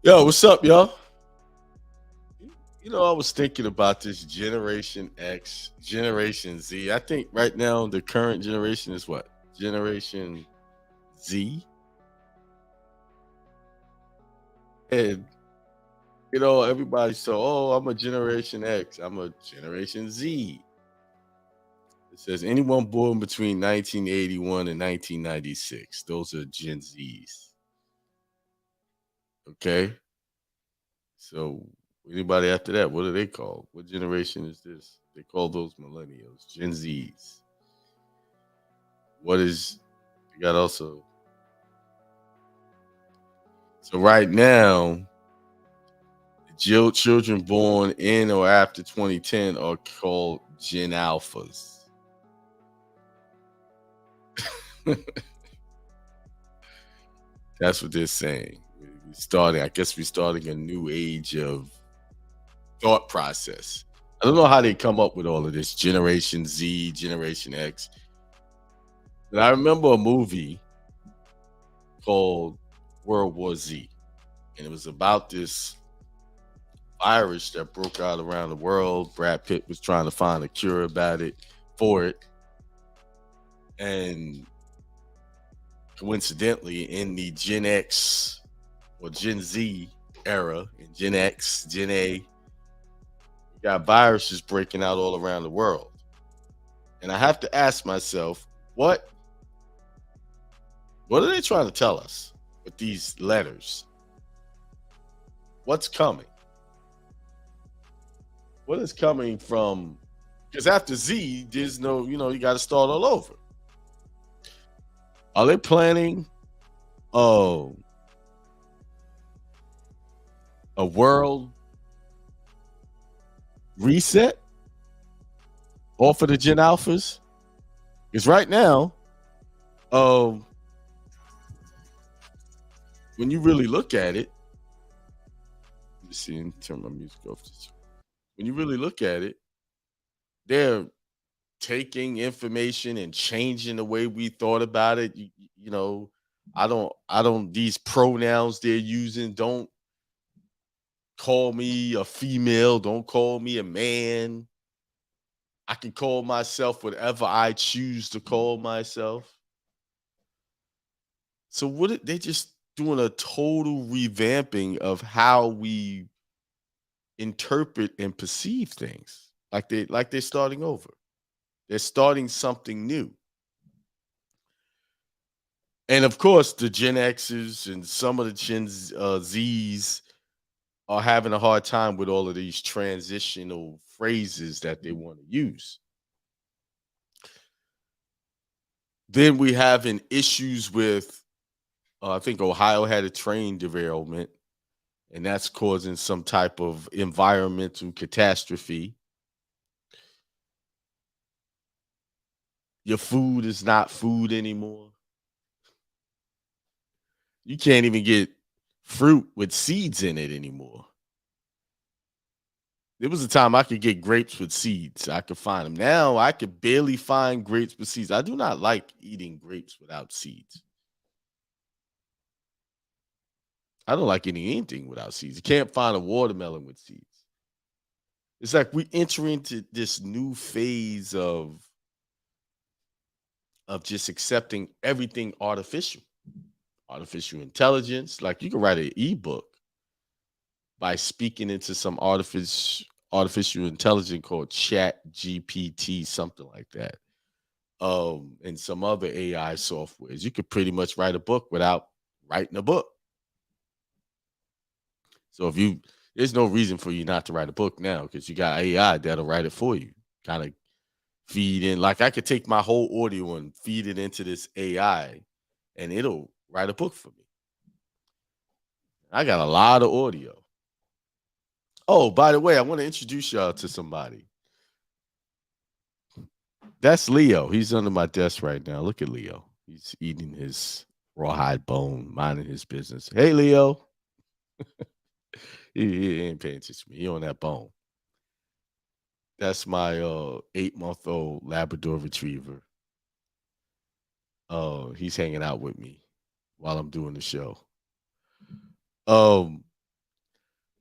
Yo, what's up, y'all? I was thinking about this Generation X, Generation Z. I think right now the current generation is what? Generation Z. And, everybody's so, oh, I'm a Generation X, I'm a Generation Z. It says anyone born between 1981 and 1996. Those are Gen Zs. Okay. So anybody after that, what are they called? What generation is this? They call those millennials, Gen Zs. What is you got also? So right now, children born in or after 2010 are called Gen Alphas. That's what they're saying. I guess we're starting a new age of thought process. I don't know how they come up with all of this Generation Z, Generation X. But I remember a movie called World War Z, and it was about this virus that broke out around the world. Brad Pitt was trying to find a cure for it, and coincidentally, in the Gen X or Gen Z era, in Gen X, Gen A, you got viruses breaking out all around the world. And I have to ask myself, what are they trying to tell us with these letters? What's coming? What is coming from? Because after Z, there's no, you got to start all over. Are they planning oh a world reset off of the Gen Alphas? Because right now, um, when you really look at it, let me see, turn my music off. When you really look at it, they're taking information and changing the way we thought about it. You know, I don't, these pronouns they're using, don't call me a female, don't call me a man. I can call myself whatever I choose to call myself. So they just doing a total revamping of how we interpret and perceive things. Like they're starting over. They're starting something new. And of course, the Gen X's and some of the Z's are having a hard time with all of these transitional phrases that they want to use. Then we having issues with, I think Ohio had a train derailment, and that's causing some type of environmental catastrophe. Your food is not food anymore. You can't even get fruit with seeds in it anymore. There was a time I could get grapes with seeds. I could find them. Now I could barely find grapes with seeds. I do not like eating grapes without seeds. I don't like eating anything without seeds. You can't find a watermelon with seeds. It's like we enter into this new phase of just accepting everything artificial. Artificial intelligence. Like you can write an ebook by speaking into some artificial intelligence called Chat GPT, something like that. And some other AI softwares. You could pretty much write a book without writing a book. So there's no reason for you not to write a book now because you got AI that'll write it for you. Kind of feed in, like I could take my whole audio and feed it into this AI and it'll write a book for me. I got a lot of audio. Oh, by the way, I want to introduce y'all to somebody. That's Leo. He's under my desk right now. Look at Leo. He's eating his rawhide bone, minding his business. Hey, Leo. He ain't paying attention to me. He on that bone. That's my 8-month-old Labrador Retriever. He's hanging out with me while I'm doing the show. Um,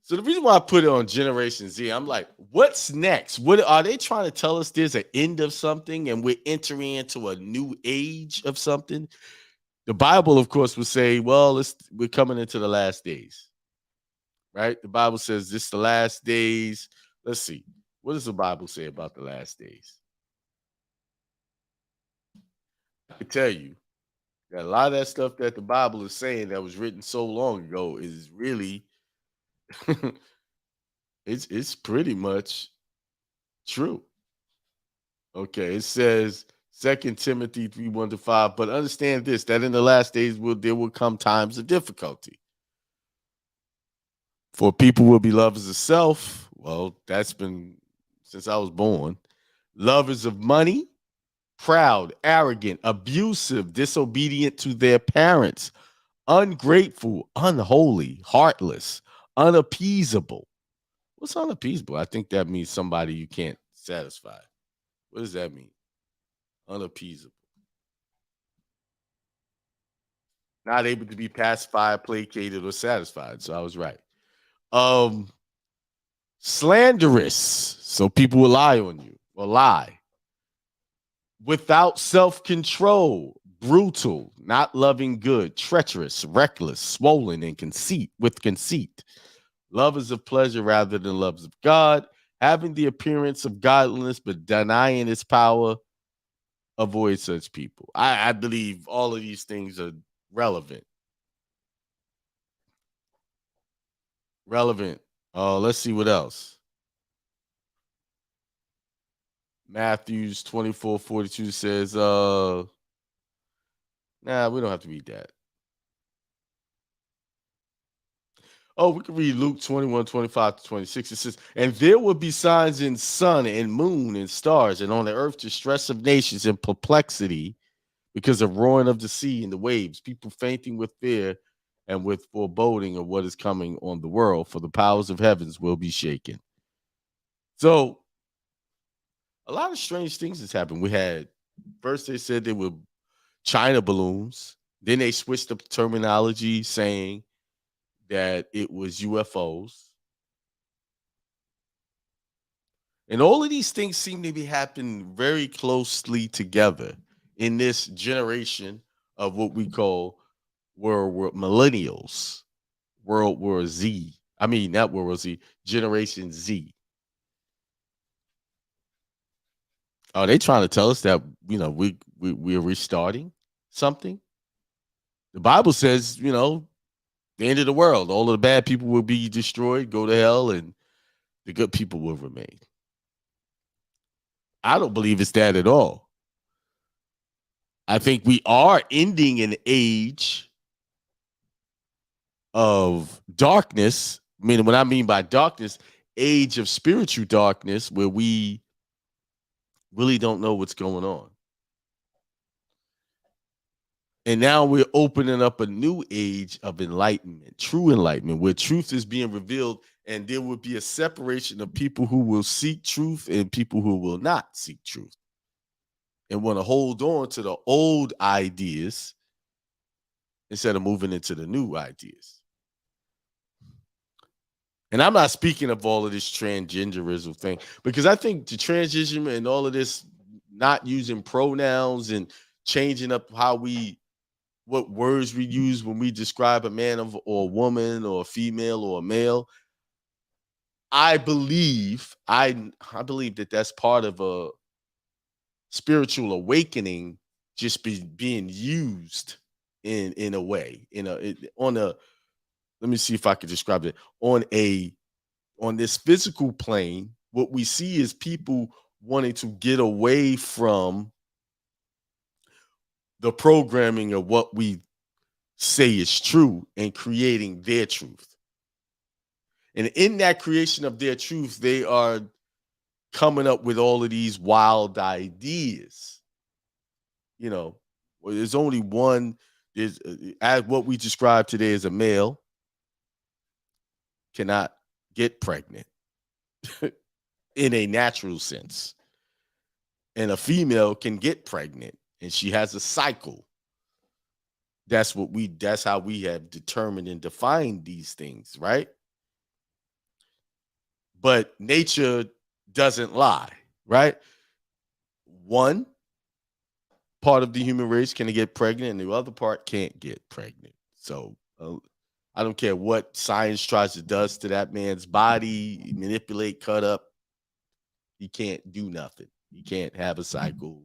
So the reason why I put it on Generation Z, I'm like, what's next? What are they trying to tell us? There's an end of something, and we're entering into a new age of something. The Bible, of course, would say, well, we're coming into the last days, right? The Bible says this the last days. Let's see. What does the Bible say about the last days? I can tell you that a lot of that stuff that the Bible is saying that was written so long ago is really it's pretty much true. Okay, it says Second Timothy 3:1-5. But understand this: that in the last days there will come times of difficulty. For people will be lovers of self. Well, that's been since I was born. Lovers of money, proud, arrogant, abusive, disobedient to their parents, ungrateful, unholy, heartless, unappeasable. What's unappeasable? I think that means somebody you can't satisfy. What does that mean? Unappeasable. Not able to be pacified, placated, or satisfied. So I was right. Um, Slanderous. So people will lie on you or lie. Without self-control, brutal, not loving good, treacherous, reckless, swollen, and conceit. Lovers of pleasure rather than lovers of God, having the appearance of godliness but denying its power. Avoid such people. I believe all of these things are relevant. Relevant. Let's see what else. Matthews 24:42 says, nah, we don't have to read that. Oh, we can read Luke 21:25-26. It says, and there will be signs in sun and moon and stars, and on the earth distress of nations and perplexity because of roaring of the sea and the waves, people fainting with fear and with foreboding of what is coming on the world, for the powers of heavens will be shaken. So a lot of strange things has happened. We had first they said they were China balloons. Then they switched up the terminology saying that it was UFOs. And all of these things seem to be happening very closely together in this generation of what we call World millennials, World War Z. I mean, not World War Z, Generation Z. Are they trying to tell us that we're restarting something? The Bible says, the end of the world, all of the bad people will be destroyed, go to hell, and the good people will remain. I don't believe it's that at all. I think we are ending an age of darkness. Meaning, what I mean by darkness, age of spiritual darkness, where we really don't know what's going on. And now we're opening up a new age of enlightenment, true enlightenment, where truth is being revealed, and there will be a separation of people who will seek truth and people who will not seek truth and want to hold on to the old ideas instead of moving into the new ideas. And I'm not speaking of all of this transgenderism thing, because I think the transition and all of this not using pronouns and changing up what words we use when we describe a man or a woman or a female or a male. I believe that that's part of a spiritual awakening, just being used in a way, on a, let me see if I can describe it, on this physical plane. What we see is people wanting to get away from the programming of what we say is true and creating their truth. And in that creation of their truth, they are coming up with all of these wild ideas. There's only one. There's as what we describe today as a male cannot get pregnant in a natural sense, and a female can get pregnant, and she has a cycle. That's how we have determined and defined these things, right? but nature doesn't lie, right? One part of the human race can get pregnant, and the other part can't get pregnant. So I don't care what science tries to does to that man's body, manipulate, cut up. He can't do nothing. He can't have a cycle.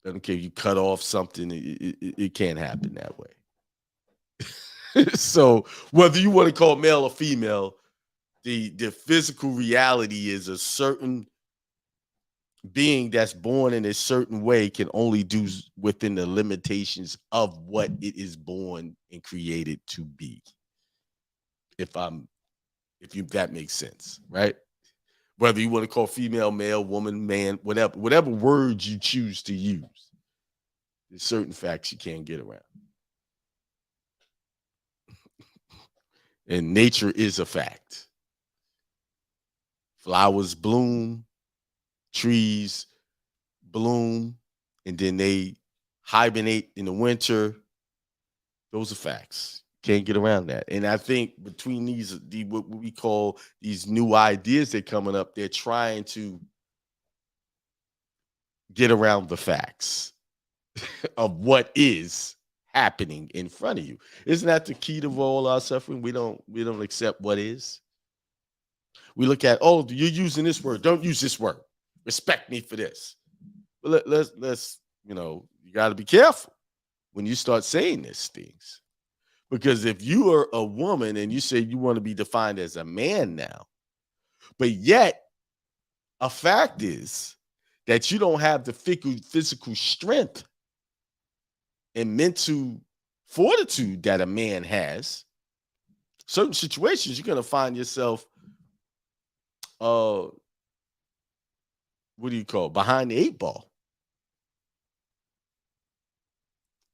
I don't care if you cut off something. It can't happen that way. So whether you want to call it male or female, the physical reality is a certain being that's born in a certain way can only do within the limitations of what it is born and created to be. If you that makes sense, right? Whether you want to call female, male, woman, man, whatever words you choose to use, there's certain facts you can't get around. And nature is a fact. Flowers bloom, trees bloom, and then they hibernate in the winter. Those are facts. Can't get around that. And I think between what we call these new ideas that are coming up, they're trying to get around the facts of what is happening in front of you. Isn't that the key to all our suffering? We don't accept what is. We look at, oh, you're using this word. Don't use this word. Respect me for this. But let's you got to be careful when you start saying these things. Because if you are a woman and you say you want to be defined as a man now, but yet a fact is that you don't have the physical strength and mental fortitude that a man has, certain situations you're going to find yourself, what do you call it? Behind the 8 ball.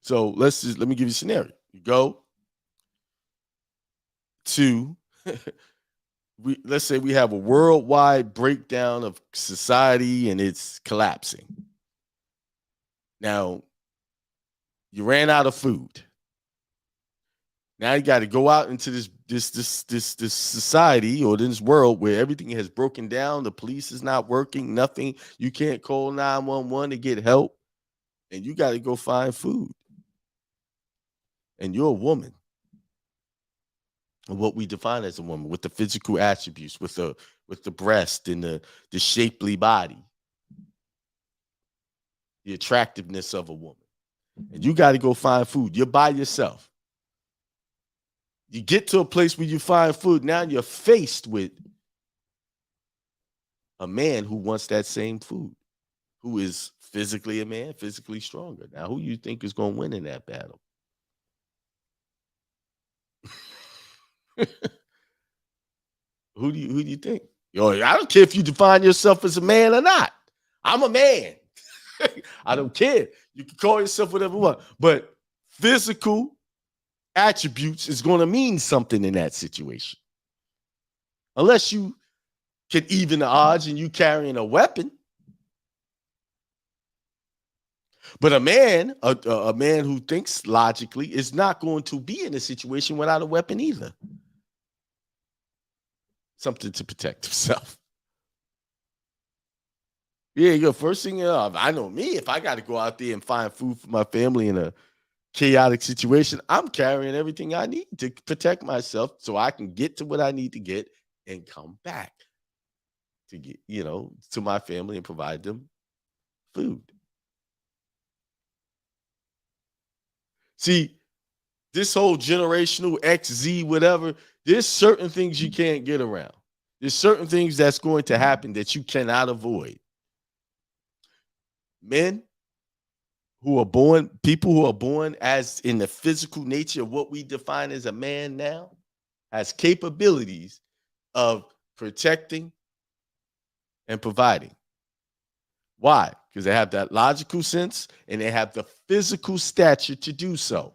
So let me give you a scenario. You go to, let's say we have a worldwide breakdown of society and it's collapsing. Now, you ran out of food. Now you got to go out into this society or this world where everything has broken down. The police is not working, nothing. You can't call 911 to get help, and you got to go find food. And you're a woman, what we define as a woman, with the physical attributes, with the breast and the shapely body, the attractiveness of a woman. And you got to go find food. You're by yourself. You get to a place where you find food. Now you're faced with a man who wants that same food, who is physically a man, physically stronger. Now, who you think is going to win in that battle? Who do you think? Yo, I don't care if you define yourself as a man or not. I'm a man. I don't care. You can call yourself whatever you want, but physical attributes is going to mean something in that situation. Unless you can even the odds and you carrying a weapon. But a man who thinks logically is not going to be in a situation without a weapon either. Something to protect himself. Yeah, your first thing, I know me, if I got to go out there and find food for my family in a chaotic situation, I'm carrying everything I need to protect myself so I can get to what I need to get and come back to get, to my family and provide them food. See, this whole generational X, Z, whatever, there's certain things you can't get around. There's certain things that's going to happen that you cannot avoid. Men who are born, people who are born as in the physical nature of what we define as a man now, has capabilities of protecting and providing. Why? Because they have that logical sense and they have the physical stature to do so.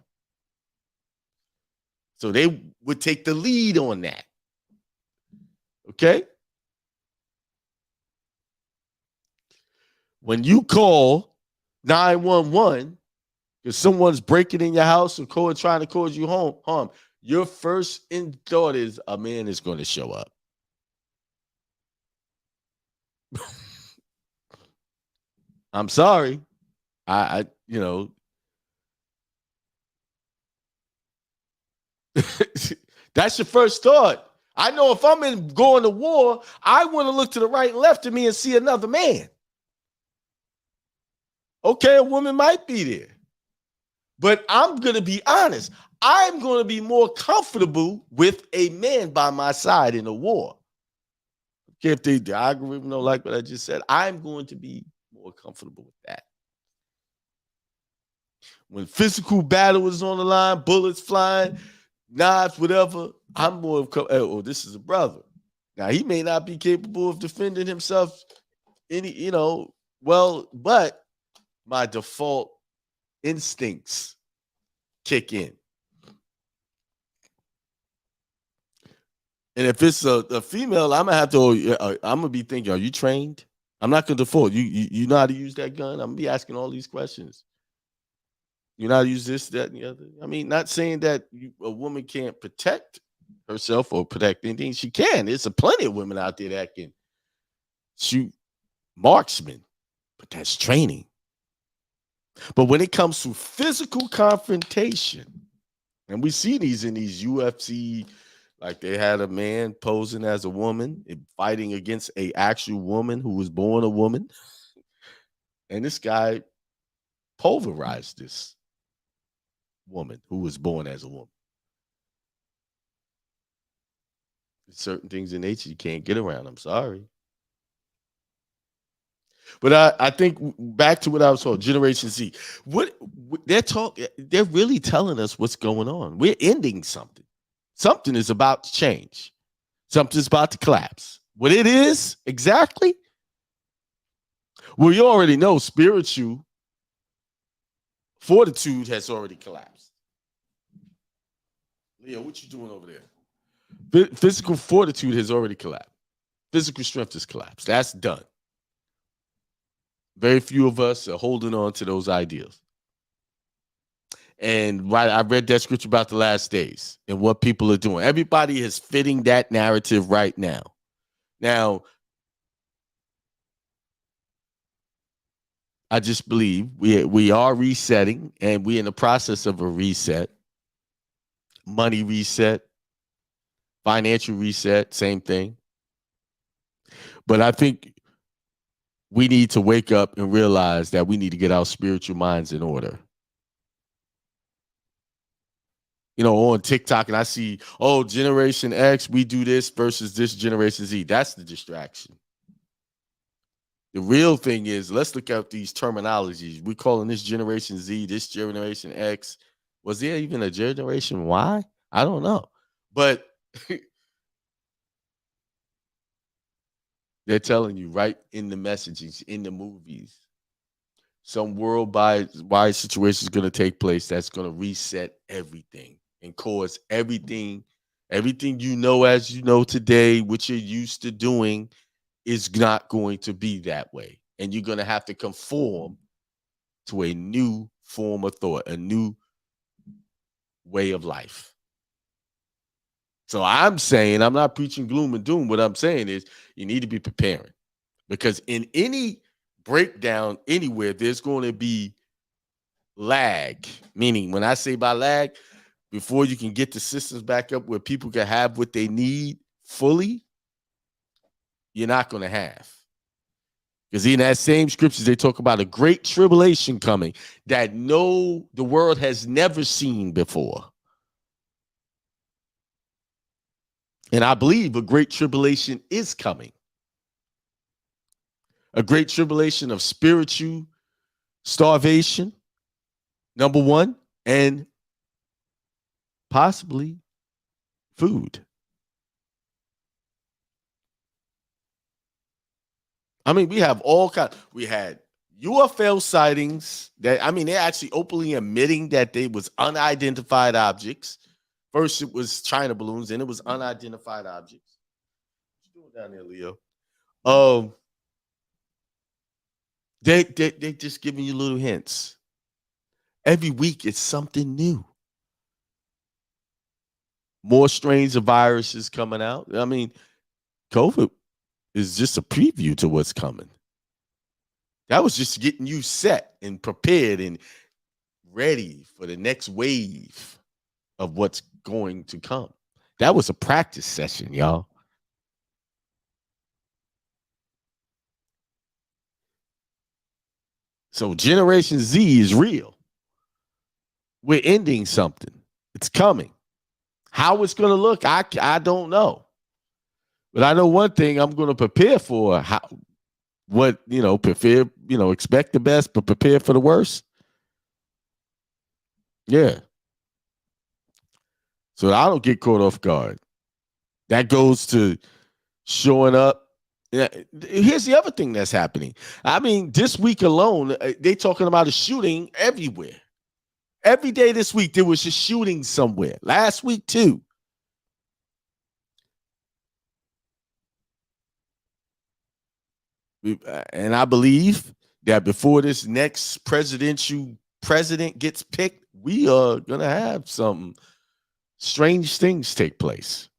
So they would take the lead on that. Okay? When you call 911 because someone's breaking in your house or trying to cause you harm, your first thought is a man is going to show up. I'm sorry. I you know, that's your first thought. I know if I'm going to war, I want to look to the right and left of me and see another man. Okay, a woman might be there. But I'm going to be honest. I'm going to be more comfortable with a man by my side in a war. If the algorithm don't like what I just said, I'm going to be more comfortable with that. When physical battle is on the line, bullets flying, knives, whatever, I'm more of, oh, this is a brother. Now, he may not be capable of defending himself well, but my default instincts kick in. And if it's a female, I'm gonna have to. I'm gonna be thinking, are you trained? I'm not gonna default. You know how to use that gun? I'm gonna be asking all these questions. You know how to use this, that, and the other. I mean, not saying that a woman can't protect herself or protect anything. She can. There's plenty of women out there that can shoot marksmen, but that's training. But when it comes to physical confrontation, and we see these in these UFC, like they had a man posing as a woman and fighting against a actual woman who was born a woman. And this guy pulverized this woman who was born as a woman. Certain things in nature you can't get around. I'm sorry. But I think back to what I was told, Generation Z. What they're really telling us what's going on. We're ending something. Something is about to change. Something's about to collapse. What it is exactly? Well, you already know spiritual fortitude has already collapsed. Leo, what you doing over there? Physical fortitude has already collapsed. Physical strength has collapsed. That's done. Very few of us are holding on to those ideals. And I read that scripture about the last days and what people are doing. Everybody is fitting that narrative right now. Now, I just believe we are resetting, and we're in the process of a reset. Money reset, financial reset, same thing. But I think we need to wake up and realize that we need to get our spiritual minds in order. On TikTok, and I see, Generation X, we do this versus this Generation Z. That's the distraction. The real thing is, let's look at these terminologies. We're calling this Generation Z, this Generation X. Was there even a Generation Y? I don't know. But they're telling you right in the messages, in the movies, some worldwide situation is going to take place that's going to reset everything and cause everything you know as you know today, what you're used to doing, is not going to be that way. And you're going to have to conform to a new form of thought, a new way of life. So I'm saying, I'm not preaching gloom and doom. What I'm saying is you need to be preparing, because in any breakdown anywhere, there's going to be lag. Meaning, when I say by lag, before you can get the systems back up where people can have what they need fully, you're not going to have. Because in that same scriptures, they talk about a great tribulation coming that the world has never seen before. And I believe a great tribulation is coming. A great tribulation of spiritual starvation, number one, and possibly food. I mean, we have all kinds. We had UFO sightings they're actually openly admitting that they was unidentified objects. First, it was China balloons, and it was unidentified objects. What you doing down there, Leo? They just giving you little hints. Every week, it's something new. More strains of viruses coming out. I mean, COVID is just a preview to what's coming. That was just getting you set and prepared and ready for the next wave of what's going to come. That was a practice session, y'all. So Generation Z is real. We're ending something. It's coming. How it's going to look, I don't know. But I know one thing, I'm going to prepare for prepare, expect the best, but prepare for the worst. Yeah. So I don't get caught off guard. That goes to showing up. Yeah, here's the other thing that's happening. I mean, this week alone, they talking about a shooting everywhere. Every day this week, there was a shooting somewhere. Last week, too. And I believe that before this next president gets picked, we are going to have some strange things take place.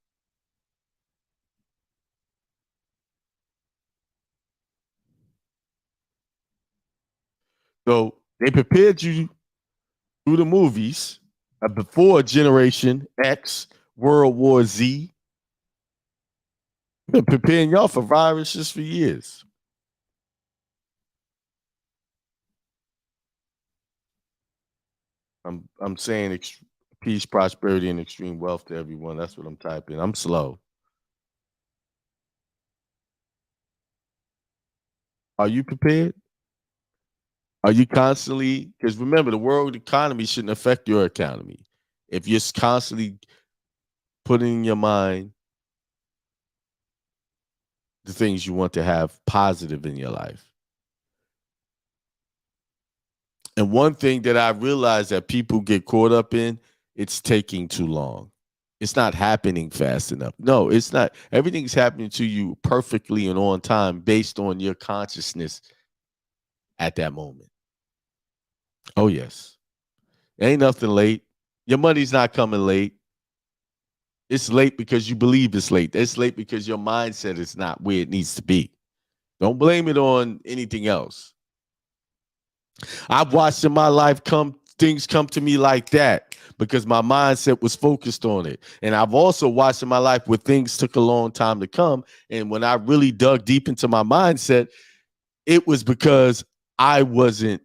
So they prepared you through the movies before Generation X, World War Z. Been preparing y'all for viruses for years. I'm saying peace, prosperity, and extreme wealth to everyone. That's what I'm typing. I'm slow. Are you prepared? Are you constantly? Because remember, the world economy shouldn't affect your economy. If you're constantly putting in your mind the things you want to have positive in your life. And one thing that I realize that people get caught up in, it's taking too long. It's not happening fast enough. No, it's not. Everything's happening to you perfectly and on time based on your consciousness at that moment. Oh, yes. Ain't nothing late. Your money's not coming late. It's late because you believe it's late. It's late because your mindset is not where it needs to be. Don't blame it on anything else. I've watched in my life things come to me like that because my mindset was focused on it. And I've also watched in my life where things took a long time to come. And when I really dug deep into my mindset, it was because I wasn't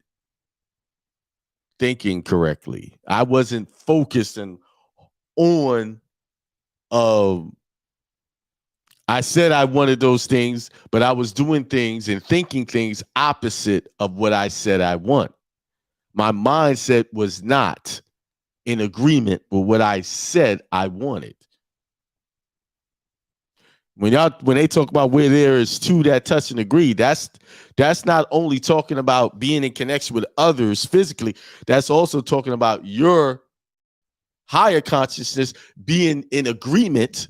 thinking correctly. I wasn't focused on I said I wanted those things, but I was doing things and thinking things opposite of what I said I want. My mindset was not in agreement with what I said I wanted. When they talk about where there is two that touch and agree, that's not only talking about being in connection with others physically, that's also talking about your higher consciousness being in agreement,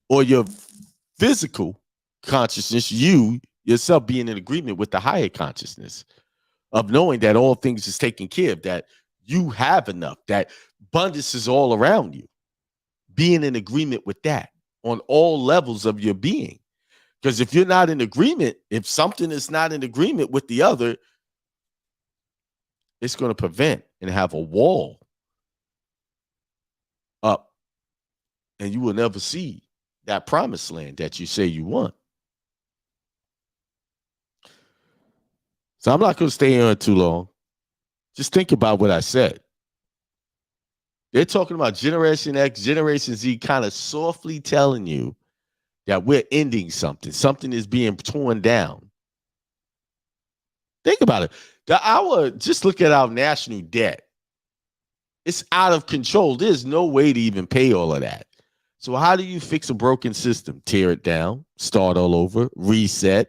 or your physical consciousness, you yourself being in agreement with the higher consciousness of knowing that all things is taken care of, that you have enough, that abundance is all around you. Being in agreement with that on all levels of your being. Because if you're not in agreement, if something is not in agreement with the other, it's going to prevent and have a wall up, and you will never see that promised land that you say you want. So I'm not going to stay on too long. Just think about what I said. They're talking about Generation X, Generation Z, kind of softly telling you that we're ending something. Something is being torn down. Think about it. Just look at our national debt. It's out of control. There's no way to even pay all of that. So how do you fix a broken system? Tear it down, start all over, reset.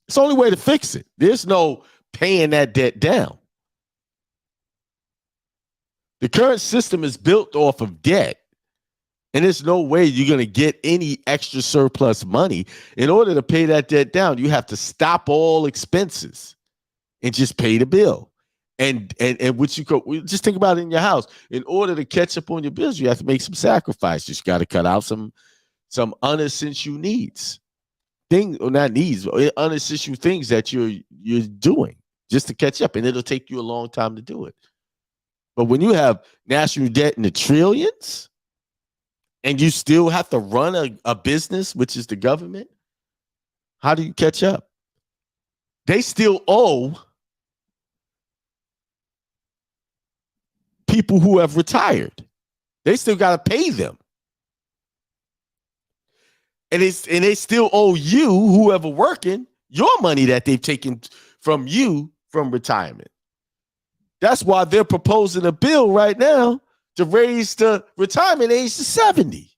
It's the only way to fix it. There's no paying that debt down. The current system is built off of debt, and there's no way you're going to get any extra surplus money. In order to pay that debt down, you have to stop all expenses and just pay the bill. And what you just think about it in your house. In order to catch up on your bills, you have to make some sacrifices. You got to cut out some unessential needs. things, or not needs, unessential things that you're doing just to catch up, and it'll take you a long time to do it. But when you have national debt in the trillions, and you still have to run a business, which is the government, how do you catch up? They still owe people who have retired. They still got to pay them. And they still owe you, whoever working, your money that they've taken from you from retirement. That's why they're proposing a bill right now to raise the retirement age to 70.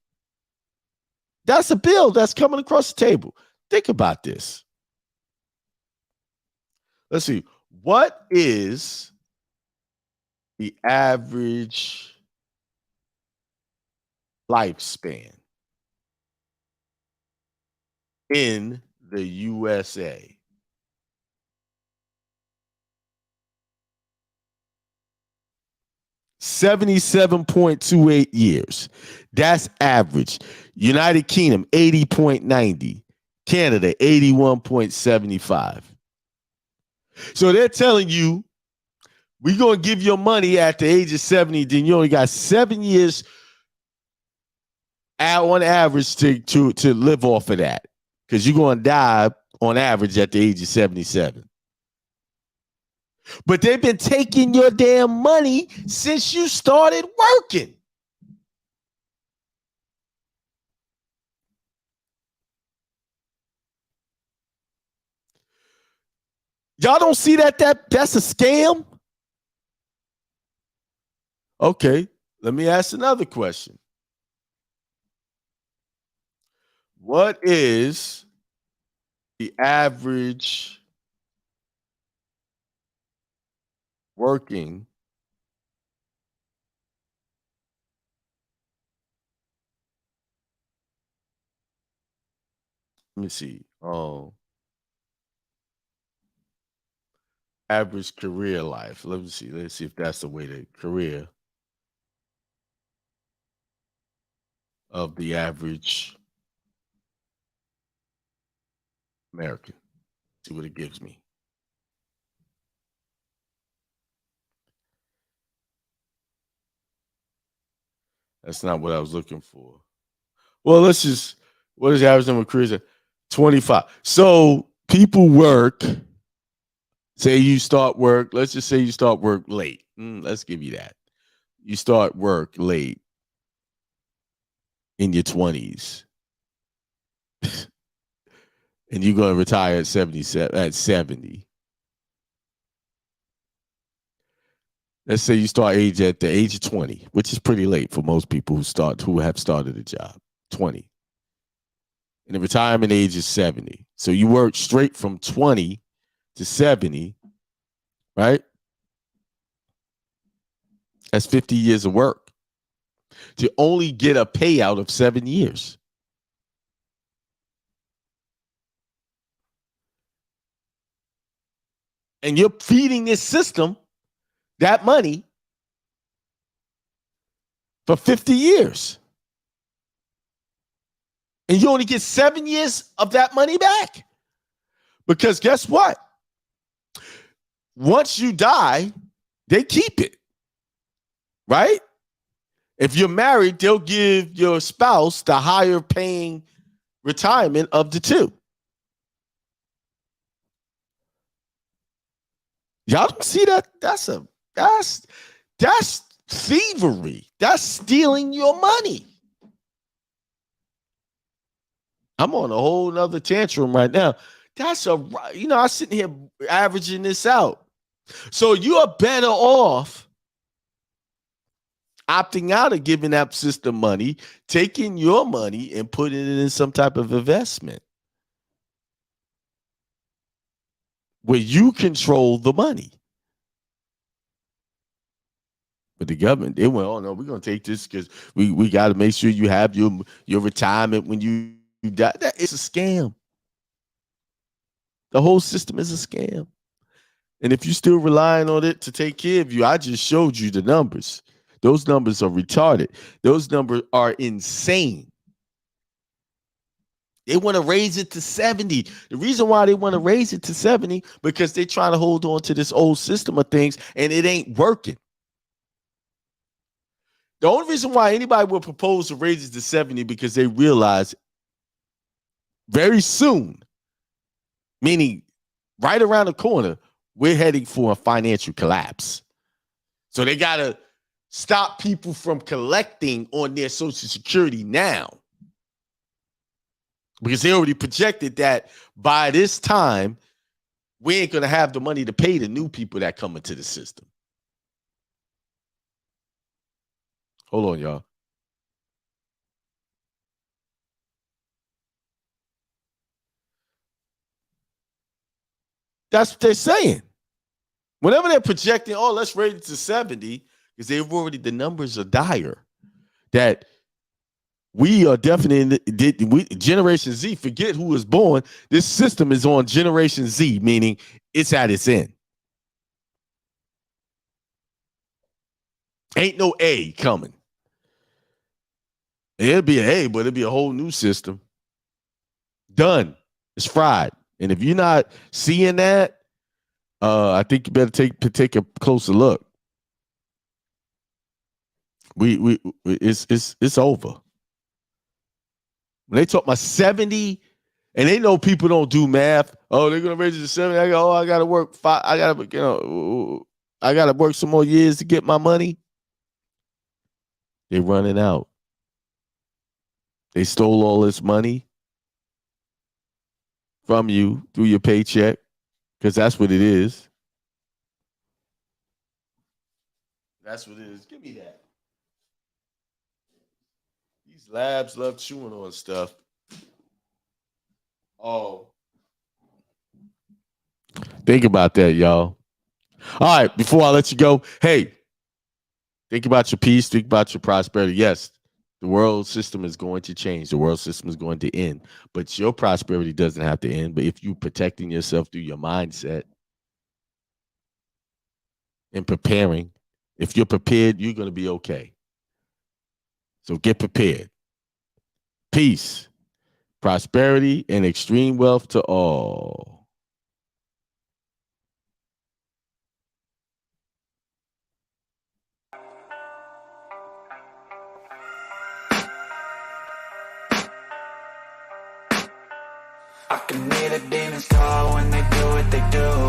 That's a bill that's coming across the table. Think about this. Let's see. What is the average lifespan in the USA? 77.28 years. That's average. United Kingdom, 80.90. Canada, 81.75. So they're telling you, we're going to give your money at the age of 70, then you only got 7 years on average to live off of that, because you're going to die on average at the age of 77. But they've been taking your damn money since you started working. Y'all don't see that's a scam? Okay, let me ask another question. What is the average working let me see. Average career life. Let me see. Let's see if that's the way to career of the average American. See what it gives me. That's not what I was looking for. Well, let's just, what is the average number of careers? 25. So people work, say you start work, let's just say you start work late. Let's give you that. You start work late in your 20s. And you're going to retire at 70. Let's say you start at the age of 20, which is pretty late for most people who have started a job. 20. And the retirement age is 70. So you work straight from 20 to 70, right? That's 50 years of work to only get a payout of 7 years. And you're feeding this system that money for 50 years. And you only get 7 years of that money back. Because guess what? Once you die, they keep it. Right? If you're married, they'll give your spouse the higher paying retirement of the two. Y'all don't see that? That's thievery. That's stealing your money. I'm on a whole nother tantrum right now. I'm sitting here averaging this out. So you are better off opting out of giving that system money, taking your money and putting it in some type of investment where you control the money. But the government, they went, oh no, we're going to take this because we got to make sure you have your retirement when you die. It's a scam. The whole system is a scam. And if you're still relying on it to take care of you, I just showed you the numbers. Those numbers are retarded. Those numbers are insane. They want to raise it to 70. The reason why they want to raise it to 70 because they're trying to hold on to this old system of things and it ain't working. The only reason why anybody would propose to raise it to 70 because they realize very soon, meaning right around the corner, we're heading for a financial collapse. So they got to stop people from collecting on their Social Security now. Because they already projected that by this time, we ain't going to have the money to pay the new people that come into the system. Hold on, y'all. That's what they're saying. Whenever they're projecting, oh, let's raise it to 70, because they've already, the numbers are dire. That we are definitely, Generation Z, forget who was born. This system is on Generation Z, meaning it's at its end. Ain't no A coming. It'll be an A, but it'll be a whole new system. Done. It's fried. And if you're not seeing that, I think you better take a closer look. It's over. When they talk about 70, and they know people don't do math. Oh, they're gonna raise it to 70. I gotta work I gotta work some more years to get my money. They're running out. They stole all this money from you through your paycheck, because that's what it is. That's what it is. Give me that. These labs love chewing on stuff. Oh. Think about that, y'all. All right, before I let you go, hey, think about your peace, think about your prosperity. Yes, the world system is going to change. The world system is going to end. But your prosperity doesn't have to end. But if you're protecting yourself through your mindset and preparing, if you're prepared, you're going to be okay. So get prepared. Peace, prosperity, and extreme wealth to all. I can hear the demons call when they do what they do.